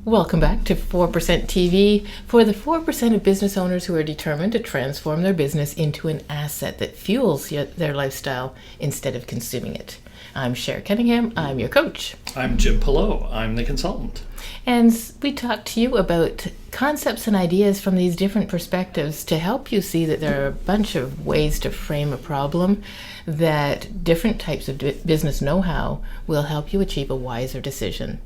Welcome back to 4% TV for the 4% of business owners who are determined to transform their business into an asset that fuels their lifestyle instead of consuming it. I'm Cher Cunningham. I'm your coach. I'm Jim Pillow. I'm the consultant. And we talk to you about concepts and ideas from these different perspectives to help you see that there are a bunch of ways to frame a problem, that different types of business know-how will help you achieve a wiser decision.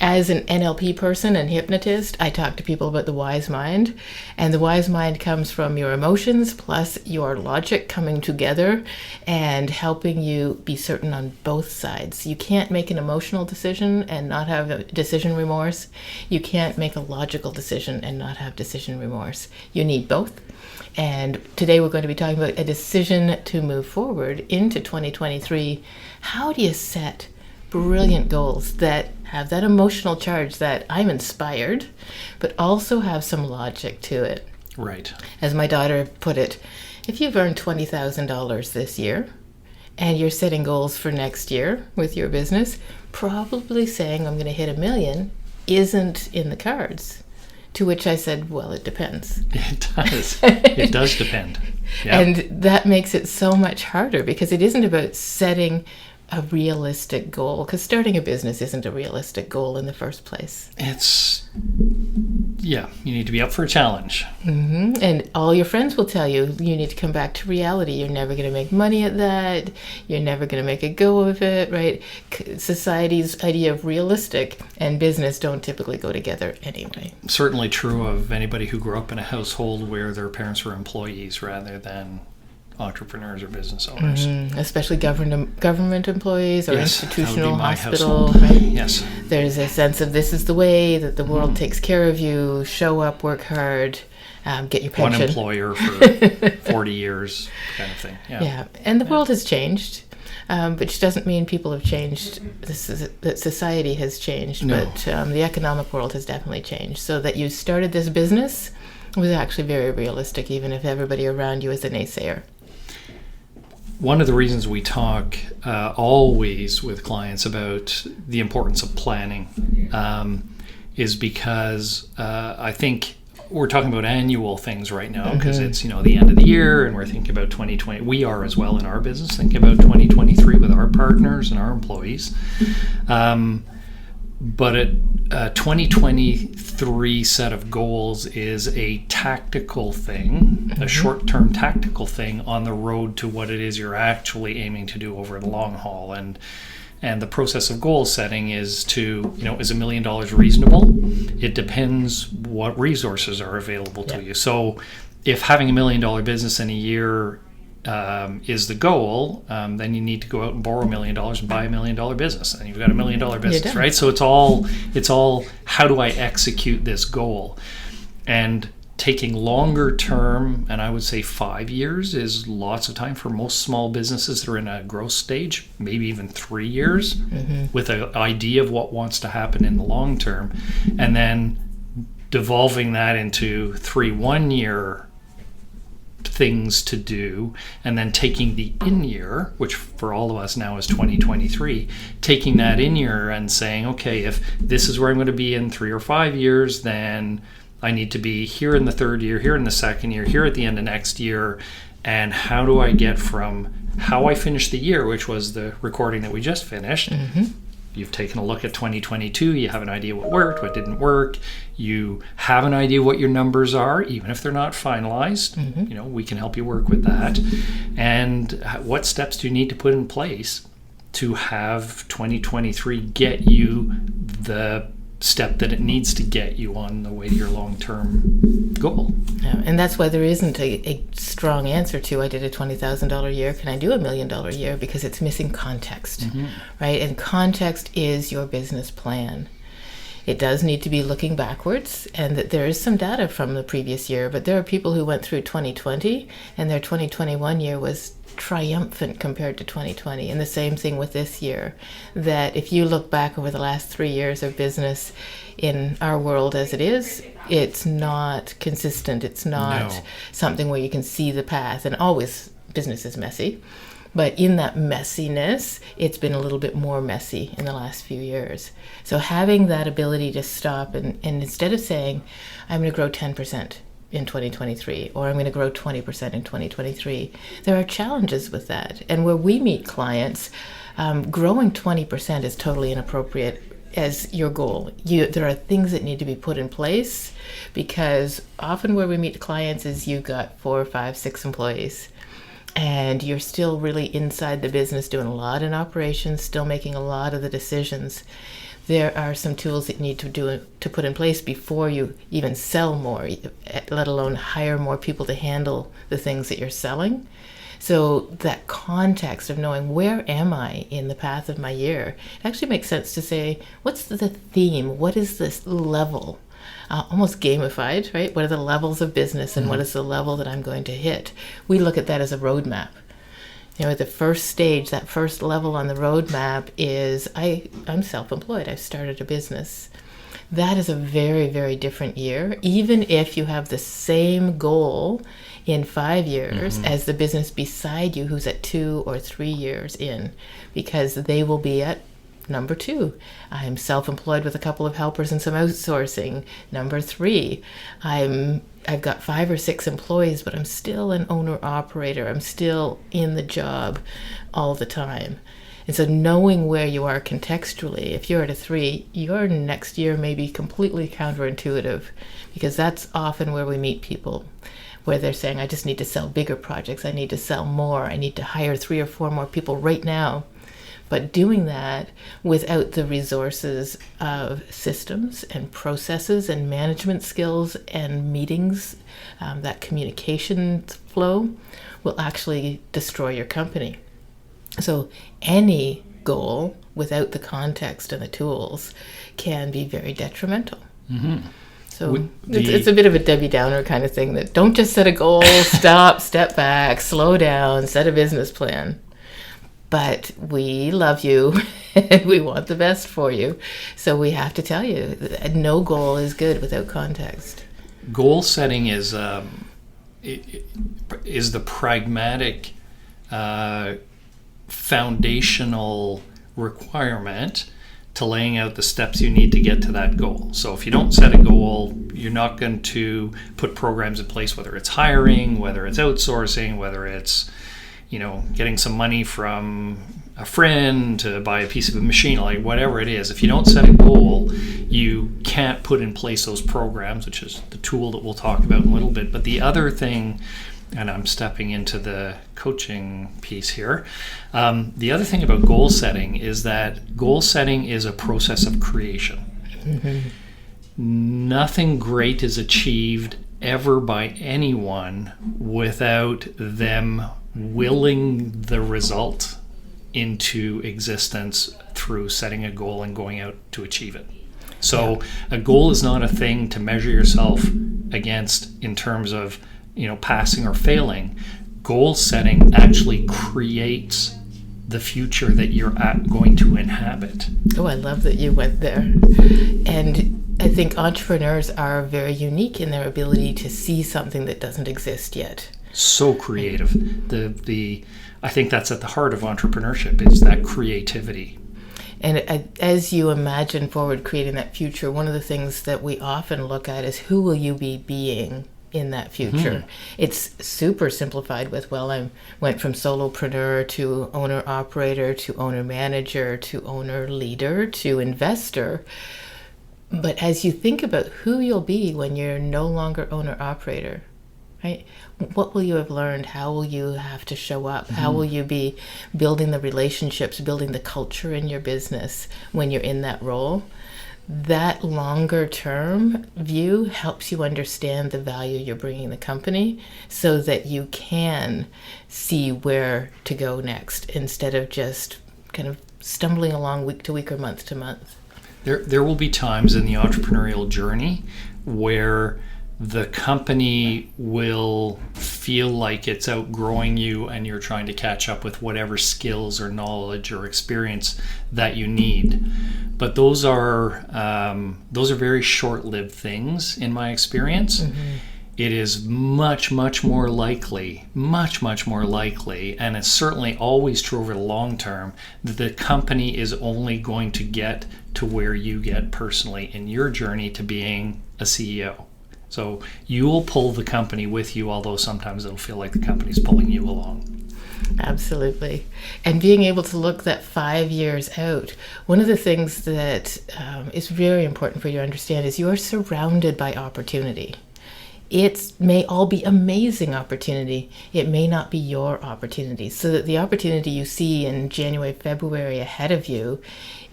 As an NLP person and hypnotist, I talk to people about the wise mind, and the wise mind comes from your emotions plus your logic coming together and helping you be certain on both sides. You can't make an emotional decision and not have a decision remorse. You can't make a logical decision and not have decision remorse. You need both. And today we're going to be talking about a decision to move forward into 2023. How do you set brilliant goals that have that emotional charge that I'm inspired, but also have some logic to it? Right. As my daughter put it, if you've earned $20,000 this year and you're setting goals for next year with your business, probably saying I'm going to hit $1 million isn't in the cards. To which I said, well, it depends. It does. It does depend. Yeah. And that makes it so much harder because it isn't about setting a realistic goal, because starting a business isn't a realistic goal in the first place. You need to be up for a challenge. Mm-hmm. And all your friends will tell you, you need to come back to reality. You're never going to make money at that. You're never going to make a go of it, right? Society's idea of realistic and business don't typically go together anyway. Certainly true of anybody who grew up in a household where their parents were employees rather than entrepreneurs or business owners. Mm-hmm. Especially government employees or institutional hospital. Right? Yes. There's a sense of this is the way that the world takes care of you. Show up, work hard, get your pension. One employer for 40 years kind of thing. Yeah. And the world has changed. Which doesn't mean people have changed, that society has changed, no. But the economic world has definitely changed. So that you started this business was actually very realistic, even if everybody around you is a naysayer. One of the reasons we talk always with clients about the importance of planning is because I think we're talking about annual things right now because it's the end of the year and we're thinking about 2020. We are as well in our business thinking about 2023 with our partners and our employees. But a 2023 set of goals is a tactical thing, a short-term tactical thing on the road to what it is you're actually aiming to do over the long haul. And the process of goal setting is to, is $1 million reasonable? It depends what resources are available to you. So if having $1 million business in a year is the goal, then you need to go out and borrow $1 million and buy $1 million business, and you've got $1 million business, right? So it's all how do I execute this goal? And taking longer term, and I would say 5 years is lots of time for most small businesses that are in a growth stage, maybe even 3 years, with an idea of what wants to happen in the long term, and then devolving that into 3 1-year things to do, and then taking the in-year, which for all of us now is 2023, taking that in-year and saying, okay, if this is where I'm going to be in 3 or 5 years, then I need to be here in the third year, here in the second year, here at the end of next year, and how do I get from how I finished the year, which was the recording that we just finished. You've taken a look at 2022, you have an idea what worked, what didn't work, you have an idea what your numbers are, even if they're not finalized. We can help you work with that. And what steps do you need to put in place to have 2023 get you the step that it needs to get you on the way to your long-term goal? And that's why there isn't a strong answer to, I did a $20,000 year, can I do $1 million year? Because it's missing context, right? And context is your business plan. It does need to be looking backwards, and that there is some data from the previous year, but there are people who went through 2020 and their 2021 year was triumphant compared to 2020. And the same thing with this year, that if you look back over the last 3 years of business in our world as it is, it's not consistent. It's not something where you can see the path, and always business is messy. But in that messiness, it's been a little bit more messy in the last few years. So having that ability to stop and instead of saying, I'm going to grow 10% in 2023, or I'm going to grow 20% in 2023, there are challenges with that. And where we meet clients, growing 20% is totally inappropriate as your goal. There are things that need to be put in place, because often where we meet clients is you've got 4, 5, 6 employees, and you're still really inside the business doing a lot in operations, still making a lot of the decisions. There are some tools that you need to put in place before you even sell more, let alone hire more people to handle the things that you're selling. So that context of knowing, where am I in the path of my year? It actually makes sense to say, what's the theme? What is this level? Almost gamified, right? What are the levels of business, and what is the level that I'm going to hit? We look at that as a roadmap. At the first stage, that first level on the roadmap is I'm self-employed. I've started a business. That is a very, very different year, even if you have the same goal in 5 years as the business beside you who's at 2 or 3 years in, because they will be at number 2. I'm self-employed with a couple of helpers and some outsourcing. Number 3, I've got 5 or 6 employees, but I'm still an owner-operator. I'm still in the job all the time. And so knowing where you are contextually, if you're at a 3, your next year may be completely counterintuitive, because that's often where we meet people, where they're saying, I just need to sell bigger projects. I need to sell more. I need to hire 3 or 4 more people right now. But doing that without the resources of systems and processes and management skills and meetings, that communication flow will actually destroy your company. So any goal without the context and the tools can be very detrimental. So it's a bit of a Debbie Downer kind of thing, that don't just set a goal, step back, slow down, set a business plan. But we love you and we want the best for you. So we have to tell you that no goal is good without context. Goal setting is the pragmatic foundational requirement to laying out the steps you need to get to that goal. So if you don't set a goal, you're not going to put programs in place, whether it's hiring, whether it's outsourcing, whether it's getting some money from a friend to buy a piece of a machine, like whatever it is. If you don't set a goal, you can't put in place those programs, which is the tool that we'll talk about in a little bit. But the other thing, and I'm stepping into the coaching piece here, the other thing about goal setting is that goal setting is a process of creation. Nothing great is achieved ever by anyone without them willing the result into existence through setting a goal and going out to achieve it. So a goal is not a thing to measure yourself against in terms of passing or failing. Goal setting actually creates the future that you're going to inhabit. Oh, I love that you went there. And I think entrepreneurs are very unique in their ability to see something that doesn't exist yet. So creative. I think that's at the heart of entrepreneurship, is that creativity. And as you imagine forward creating that future, one of the things that we often look at is, who will you be being in that future? It's super simplified with, I went from solopreneur to owner operator to owner manager to owner leader to investor. But as you think about who you'll be when you're no longer owner operator, right? What will you have learned? How will you have to show up? How will you be building the relationships, building the culture in your business when you're in that role? That longer term view helps you understand the value you're bringing the company, so that you can see where to go next, instead of just kind of stumbling along week to week or month to month. There will be times in the entrepreneurial journey where the company will feel like it's outgrowing you and you're trying to catch up with whatever skills or knowledge or experience that you need. But those are very short-lived things in my experience. it is much more likely, much more likely, and it's certainly always true over the long term, that the company is only going to get to where you get personally in your journey to being a CEO. So you will pull the company with you, although sometimes it'll feel like the company's pulling you along. Absolutely. And being able to look that 5 years out, one of the things that is very important for you to understand is you're surrounded by opportunity. It may all be amazing opportunity. It may not be your opportunity. So that the opportunity you see in January, February ahead of you,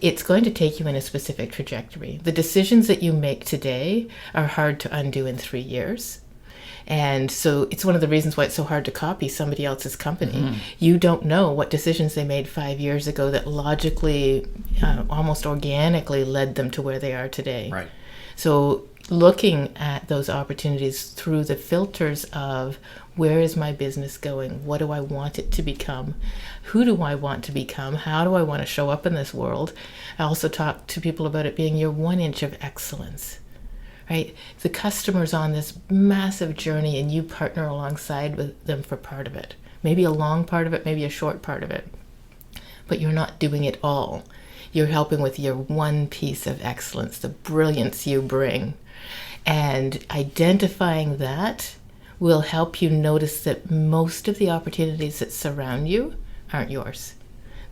it's going to take you in a specific trajectory. The decisions that you make today are hard to undo in 3 years. And so it's one of the reasons why it's so hard to copy somebody else's company. Mm-hmm. You don't know what decisions they made 5 years ago that logically, almost organically led them to where they are today. Right. So looking at those opportunities through the filters of where is my business going? What do I want it to become? Who do I want to become? How do I want to show up in this world? I also talk to people about it being your 1 inch of excellence. Right? The customer's on this massive journey and you partner alongside with them for part of it. Maybe a long part of it, maybe a short part of it. But you're not doing it all. You're helping with your one piece of excellence, the brilliance you bring. And identifying that will help you notice that most of the opportunities that surround you aren't yours.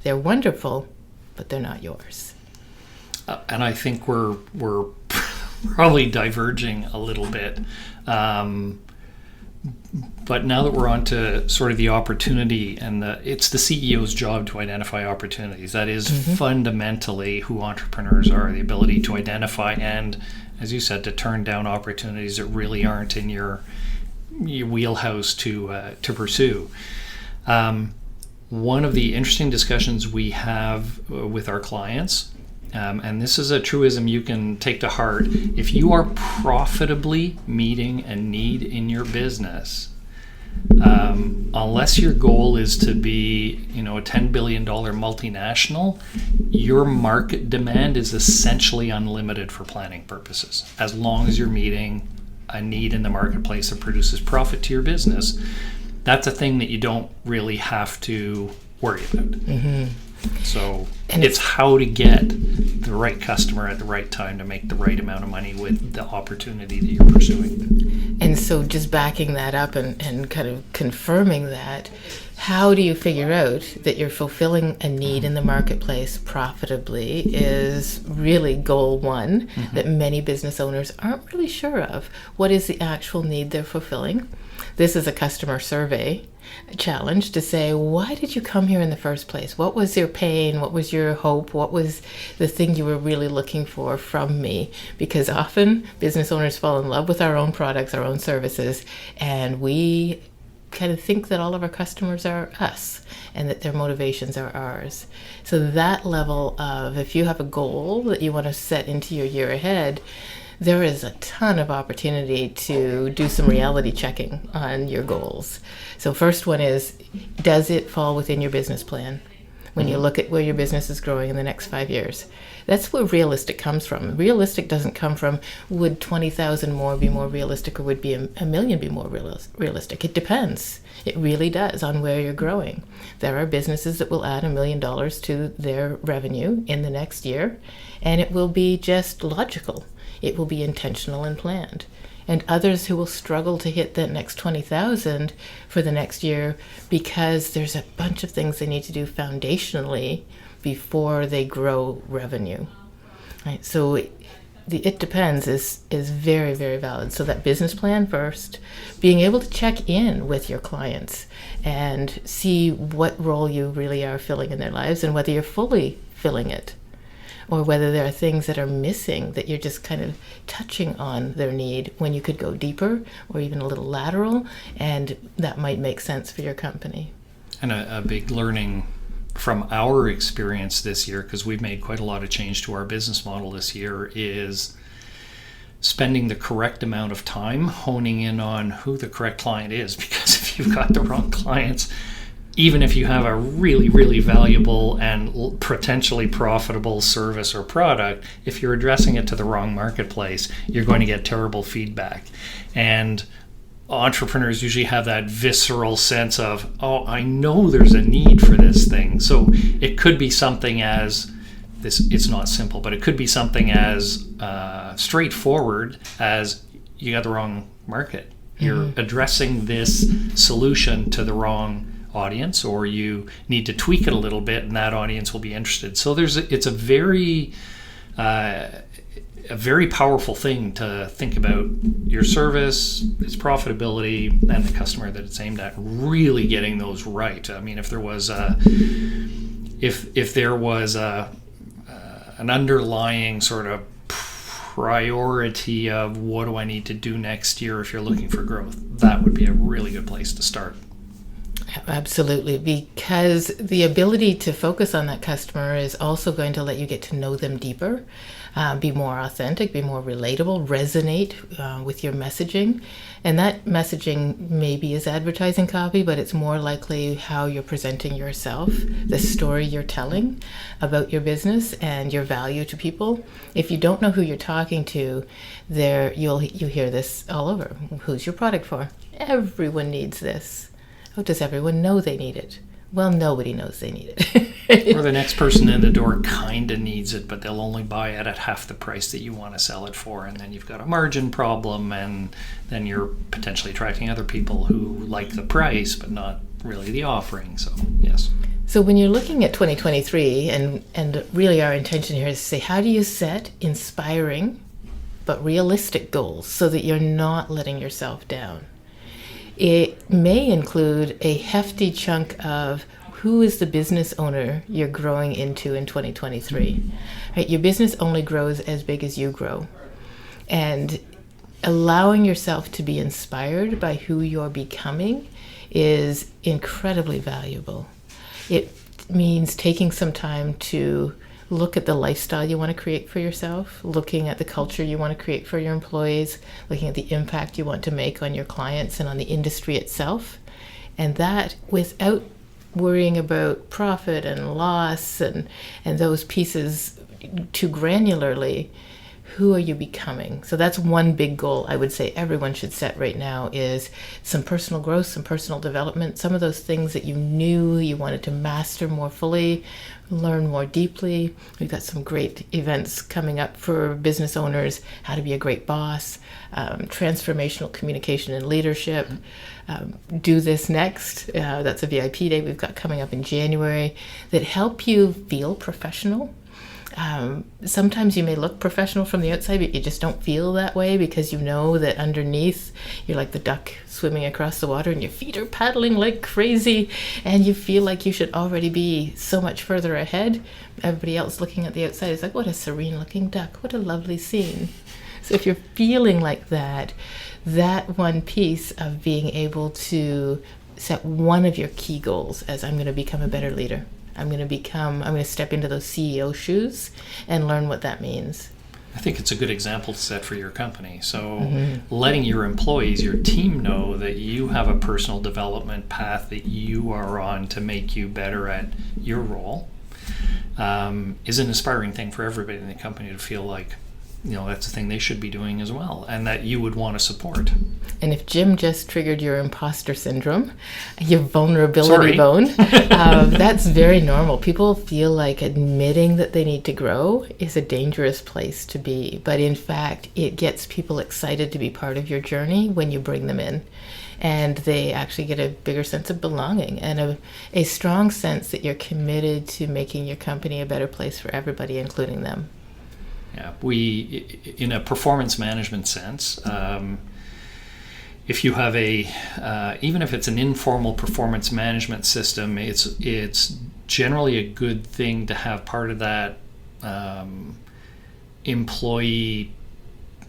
They're wonderful, but they're not yours. And I think we're probably diverging a little bit. But now that we're on to sort of the opportunity, and it's the CEO's job to identify opportunities. That is fundamentally who entrepreneurs are, the ability to identify and, as you said, to turn down opportunities that really aren't in your wheelhouse to pursue. One of the interesting discussions we have with our clients, and this is a truism you can take to heart, if you are profitably meeting a need in your business, unless your goal is to be, a $10 billion multinational, your market demand is essentially unlimited for planning purposes. As long as you're meeting a need in the marketplace that produces profit to your business, that's a thing that you don't really have to worry about. Mm-hmm. So it's how to get the right customer at the right time to make the right amount of money with the opportunity that you're pursuing. And so just backing that up and kind of confirming that, how do you figure out that you're fulfilling a need in the marketplace profitably is really goal one that many business owners aren't really sure of. What is the actual need they're fulfilling? This is a customer survey challenge to say, why did you come here in the first place? What was your pain? What was your hope? What was the thing you were really looking for from me? Because often business owners fall in love with our own products, our own services, and we kind of think that all of our customers are us and that their motivations are ours. So that level of, if you have a goal that you want to set into your year ahead, there is a ton of opportunity to do some reality checking on your goals. So first one is, does it fall within your business plan? When you look at where your business is growing in the next 5 years. That's where realistic comes from. Realistic doesn't come from, would 20,000 more be more realistic, or would be a million be more realistic? It depends. It really does on where you're growing. There are businesses that will add $1 million to their revenue in the next year, and it will be just logical. It will be intentional and planned. And others who will struggle to hit that next 20,000 for the next year because there's a bunch of things they need to do foundationally before they grow revenue. Right? So it depends is very, very valid. So that business plan first, being able to check in with your clients and see what role you really are filling in their lives and whether you're fully filling it, or whether there are things that are missing that you're just kind of touching on their need when you could go deeper or even a little lateral, and that might make sense for your company. And a big learning from our experience this year, because we've made quite a lot of change to our business model this year, is spending the correct amount of time honing in on who the correct client is. Because if you've got the wrong clients, even if you have a really, really valuable and potentially profitable service or product, if you're addressing it to the wrong marketplace, you're going to get terrible feedback. And entrepreneurs usually have that visceral sense of, oh, I know there's a need for this thing. So it could be something as this, it's not simple, but it could be something as straightforward as you got the wrong market. You're addressing this solution to the wrong audience, or you need to tweak it a little bit and that audience will be interested. So it's a very powerful thing to think about your service, its profitability, and the customer that it's aimed at, really getting those right. I mean, if there was an underlying sort of priority of what do I need to do next year if you're looking for growth, that would be a really good place to start. Absolutely, because the ability to focus on that customer is also going to let you get to know them deeper, be more authentic, be more relatable, resonate with your messaging. And that messaging maybe is advertising copy, but it's more likely how you're presenting yourself, the story you're telling about your business and your value to people. If you don't know who you're talking to, you hear this all over. Who's your product for? Everyone needs this. Oh, does everyone know they need it? Well, nobody knows they need it. Or the next person in the door kind of needs it, but they'll only buy it at half the price that you want to sell it for. And then you've got a margin problem, and then you're potentially attracting other people who like the price, but not really the offering. So, yes. So when you're looking at 2023, and really our intention here is to say, how do you set inspiring but realistic goals so that you're not letting yourself down? It may include a hefty chunk of who is the business owner you're growing into in 2023. Right? Your business only grows as big as you grow. And allowing yourself to be inspired by who you're becoming is incredibly valuable. It means taking some time to look at the lifestyle you want to create for yourself, looking at the culture you want to create for your employees, looking at the impact you want to make on your clients and on the industry itself. And that without worrying about profit and loss and those pieces too granularly. Who are you becoming? So that's one big goal I would say everyone should set right now, is some personal growth, some personal development, some of those things that you knew you wanted to master more fully, learn more deeply. We've got some great events coming up for business owners, how to be a great boss, transformational communication and leadership. Do This Next. That's a VIP day we've got coming up in January that help you feel professional. Sometimes you may look professional from the outside, but you just don't feel that way because you know that underneath you're like the duck swimming across the water and your feet are paddling like crazy and you feel like you should already be so much further ahead. Everybody else looking at the outside is like, what a serene looking duck, what a lovely scene. So if you're feeling like that one piece of being able to set one of your key goals as, I'm going to become a better leader. I'm going to step into those CEO shoes and learn what that means. I think it's a good example to set for your company. So letting your employees, your team know that you have a personal development path that you are on to make you better at your role is an inspiring thing for everybody in the company to feel like, that's the thing they should be doing as well, and that you would want to support. And if Jim just triggered your imposter syndrome, your vulnerability bone, that's very normal. People feel like admitting that they need to grow is a dangerous place to be. But in fact, it gets people excited to be part of your journey when you bring them in. And they actually get a bigger sense of belonging and a strong sense that you're committed to making your company a better place for everybody, including them. Yeah, we, in a performance management sense, if you have even if it's an informal performance management system, it's generally a good thing to have part of that employee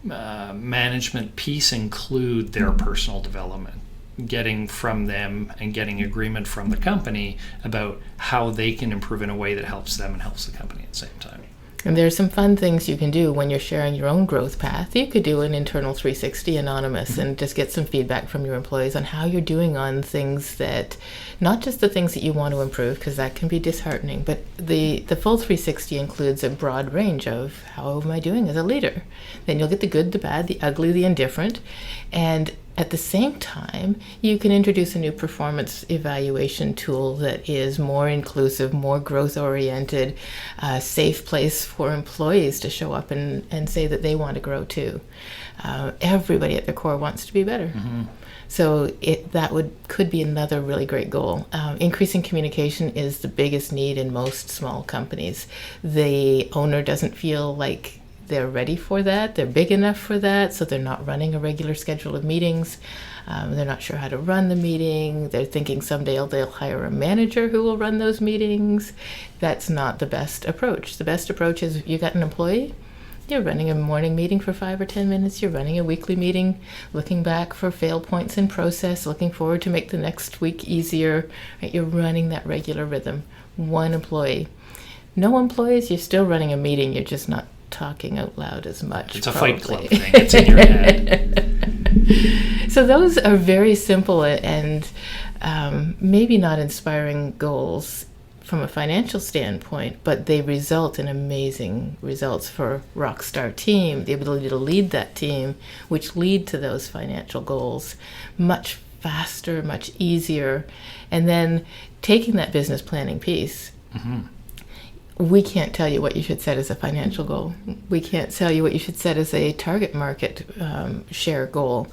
management piece include their personal development, getting from them and getting agreement from the company about how they can improve in a way that helps them and helps the company at the same time. And there are some fun things you can do when you're sharing your own growth path. You could do an internal 360 anonymous and just get some feedback from your employees on how you're doing on things that, not just the things that you want to improve, because that can be disheartening, but the full 360 includes a broad range of how am I doing as a leader. Then you'll get the good, the bad, the ugly, the indifferent. And At the same time, you can introduce a new performance evaluation tool that is more inclusive, more growth-oriented, a safe place for employees to show up and say that they want to grow too. Everybody at their core wants to be better. Mm-hmm. So could be another really great goal. Increasing communication is the biggest need in most small companies. The owner doesn't feel like they're ready for that, they're big enough for that, so they're not running a regular schedule of meetings. They're not sure how to run the meeting. They're thinking someday they'll hire a manager who will run those meetings. That's not the best approach. The best approach is you got an employee, you're running a morning meeting for 5 or 10 minutes, you're running a weekly meeting, looking back for fail points in process, looking forward to make the next week easier. Right? You're running that regular rhythm. One employee. No employees, you're still running a meeting, you're just not talking out loud as much. It's probably a Fight Club thing. It's in your head. So those are very simple and maybe not inspiring goals from a financial standpoint, but they result in amazing results for rockstar team, the ability to lead that team, which lead to those financial goals much faster, much easier. And then taking that business planning piece, mm-hmm. We can't tell you what you should set as a financial goal. We can't tell you what you should set as a target market share goal,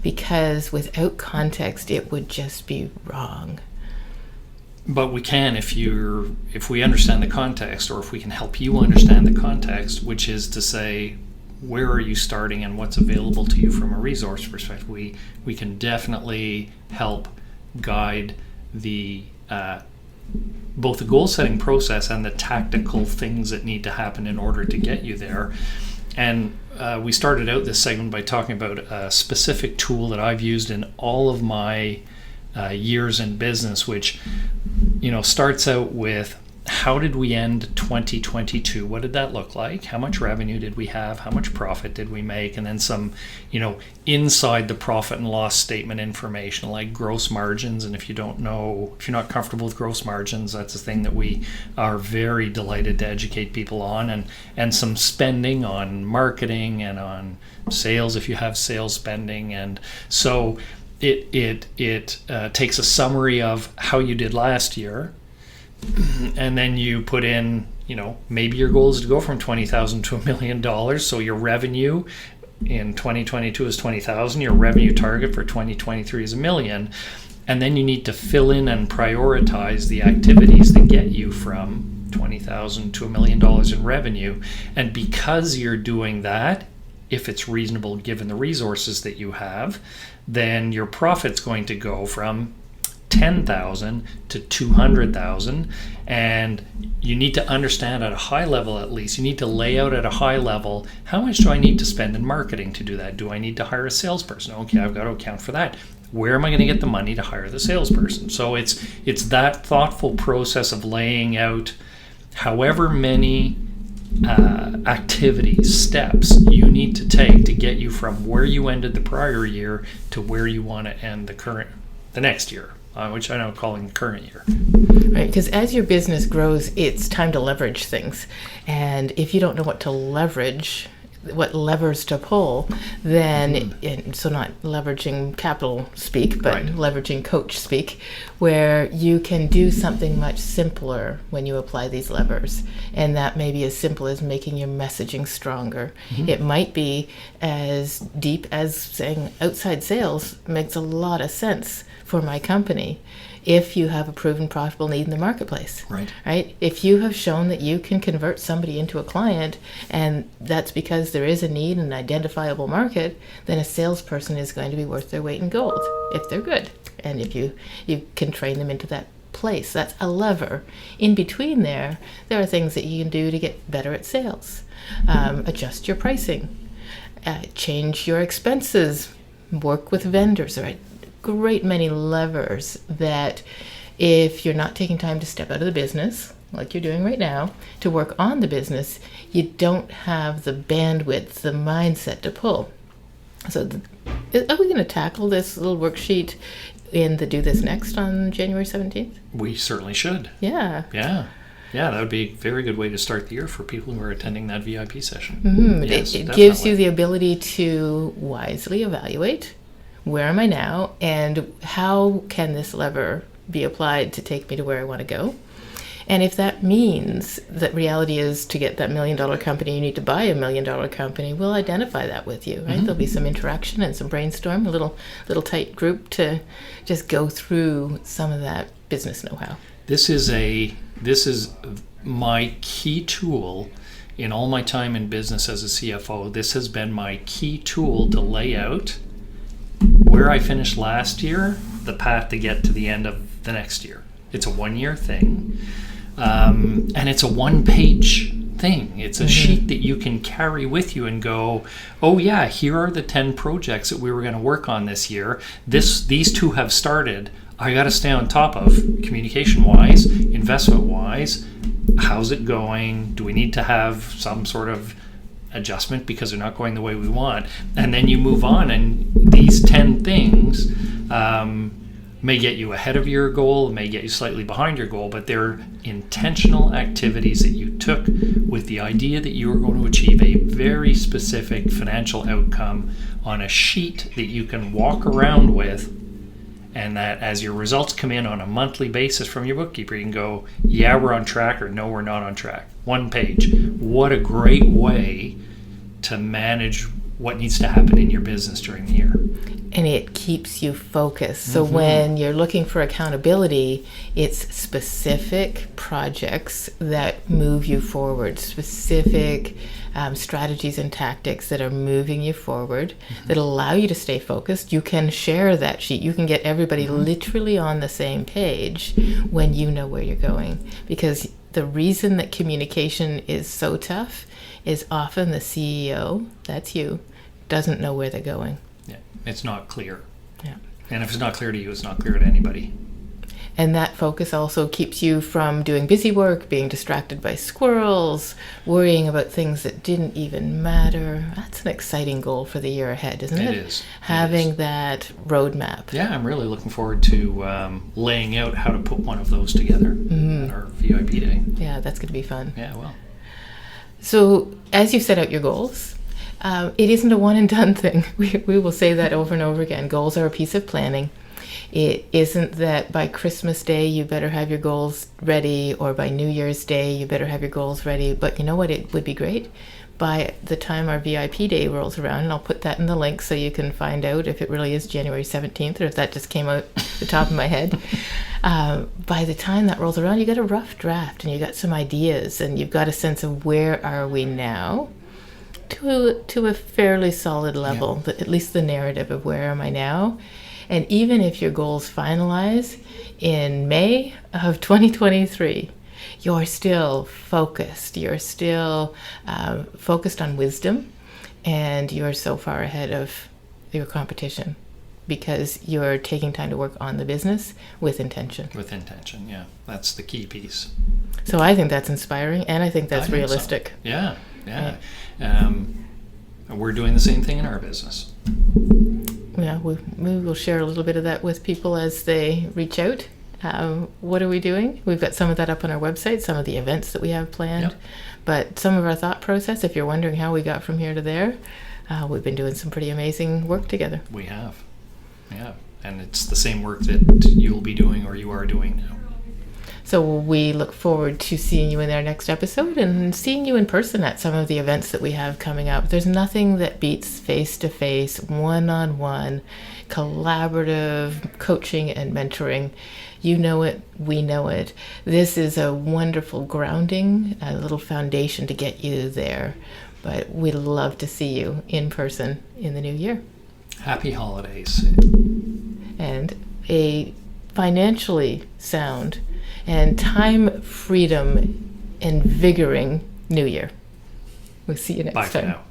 because without context, it would just be wrong. But we can if we understand the context, or if we can help you understand the context, which is to say, where are you starting and what's available to you from a resource perspective. We can definitely help guide the both the goal setting process and the tactical things that need to happen in order to get you there. And we started out this segment by talking about a specific tool that I've used in all of my years in business, which starts out with, how did we end 2022? What did that look like? How much revenue did we have? How much profit did we make? And then some, inside the profit and loss statement information like gross margins. And if you're not comfortable with gross margins, that's a thing that we are very delighted to educate people on, and some spending on marketing and on sales if you have sales spending. And so it takes a summary of how you did last year, and then you put in, maybe your goal is to go from $20,000 to $1 million. So your revenue in 2022 is 20,000. Your revenue target for 2023 is $1 million. And then you need to fill in and prioritize the activities that get you from 20,000 to $1 million in revenue. And because you're doing that, if it's reasonable given the resources that you have, then your profit's going to go from 10,000 to 200,000, and you need to understand at a high level, at least you need to lay out at a high level, how much do I need to spend in marketing to do that? Do I need to hire a salesperson? Okay, I've got to account for that. Where am I going to get the money to hire the salesperson? So it's that thoughtful process of laying out however many activities, steps you need to take to get you from where you ended the prior year to where you want to end the next year. Which I know calling the current year. Right, because as your business grows, it's time to leverage things. And if you don't know what to leverage, what levers to pull, then, so not leveraging capital speak, but leveraging coach speak, where you can do something much simpler when you apply these levers. And that may be as simple as making your messaging stronger. Mm-hmm. It might be as deep as saying outside sales makes a lot of sense for my company if you have a proven profitable need in the marketplace. Right? If you have shown that you can convert somebody into a client, and that's because there is a need in an identifiable market, then a salesperson is going to be worth their weight in gold if they're good. And if you can train them into that place, that's a lever. In between there are things that you can do to get better at sales. Adjust your pricing, change your expenses, work with vendors, right? Great many levers that if you're not taking time to step out of the business, like you're doing right now, to work on the business, you don't have the bandwidth, the mindset to pull. So are we going to tackle this little worksheet in the Do This Next on January 17th? We certainly should. Yeah. Yeah, that would be a very good way to start the year for people who are attending that VIP session. Mm-hmm. Yes, it gives you the ability to wisely evaluate where am I now, and how can this lever be applied to take me to where I want to go? And if that means that reality is to get that $1 million company, you need to buy a $1 million company, we'll identify that with you, right? There'll be some interaction and some brainstorm, a little tight group to just go through some of that business know-how. This is my key tool in all my time in business as a CFO. This has been my key tool to lay out where I finished last year, the path to get to the end of the next year. It's a 1-year thing. And it's a 1-page thing. It's a sheet that you can carry with you and go, oh yeah, here are the 10 projects that we were going to work on this year. These 2 have started. I got to stay on top of communication-wise, investment-wise. How's it going? Do we need to have some sort of adjustment because they're not going the way we want? And then you move on, and these 10 things may get you ahead of your goal, may get you slightly behind your goal, but they're intentional activities that you took with the idea that you were going to achieve a very specific financial outcome on a sheet that you can walk around with, and that as your results come in on a monthly basis from your bookkeeper, you can go, yeah, we're on track, or no, we're not on track. 1 page. What a great way to manage what needs to happen in your business during the year. And it keeps you focused. So when you're looking for accountability, it's specific projects that move you forward, specific strategies and tactics that are moving you forward, that allow you to stay focused. You can share that sheet. You can get everybody literally on the same page when you know where you're going. Because the reason that communication is so tough is often the CEO, that's you, doesn't know where they're going. Yeah, it's not clear. Yeah. And if it's not clear to you, it's not clear to anybody. And that focus also keeps you from doing busy work, being distracted by squirrels, worrying about things that didn't even matter. That's an exciting goal for the year ahead, isn't it? It is. Having that roadmap. Yeah, I'm really looking forward to laying out how to put one of those together at our VIP day. Yeah, that's going to be fun. Yeah, well. So as you set out your goals, it isn't a one and done thing. We will say that over and over again. Goals are a piece of planning. It isn't that by Christmas Day you better have your goals ready, or by New Year's Day you better have your goals ready. But you know what? It would be great by the time our VIP day rolls around, and I'll put that in the link so you can find out if it really is January 17th or if that just came out the top of my head. By the time that rolls around, you got a rough draft and you got some ideas and you've got a sense of where are we now to a fairly solid level, but at least the narrative of where am I now. And even if your goals finalize in May of 2023, you're still focused. You're still focused on wisdom, and you're so far ahead of your competition because you're taking time to work on the business with intention. With intention, yeah. That's the key piece. So I think that's inspiring, and I think that's realistic. So. Yeah. We're doing the same thing in our business. Yeah, we will share a little bit of that with people as they reach out. What are we doing? We've got some of that up on our website, some of the events that we have planned, but some of our thought process, if you're wondering how we got from here to there, we've been doing some pretty amazing work together. We have, yeah, and it's the same work that you'll be doing or you are doing now. So we look forward to seeing you in our next episode and seeing you in person at some of the events that we have coming up. There's nothing that beats face-to-face, one-on-one, collaborative coaching and mentoring. You know it, we know it. This is a wonderful grounding, a little foundation to get you there. But we'd love to see you in person in the new year. Happy holidays. And a financially sound and time freedom invigorating new year. We'll see you next time. Bye for now.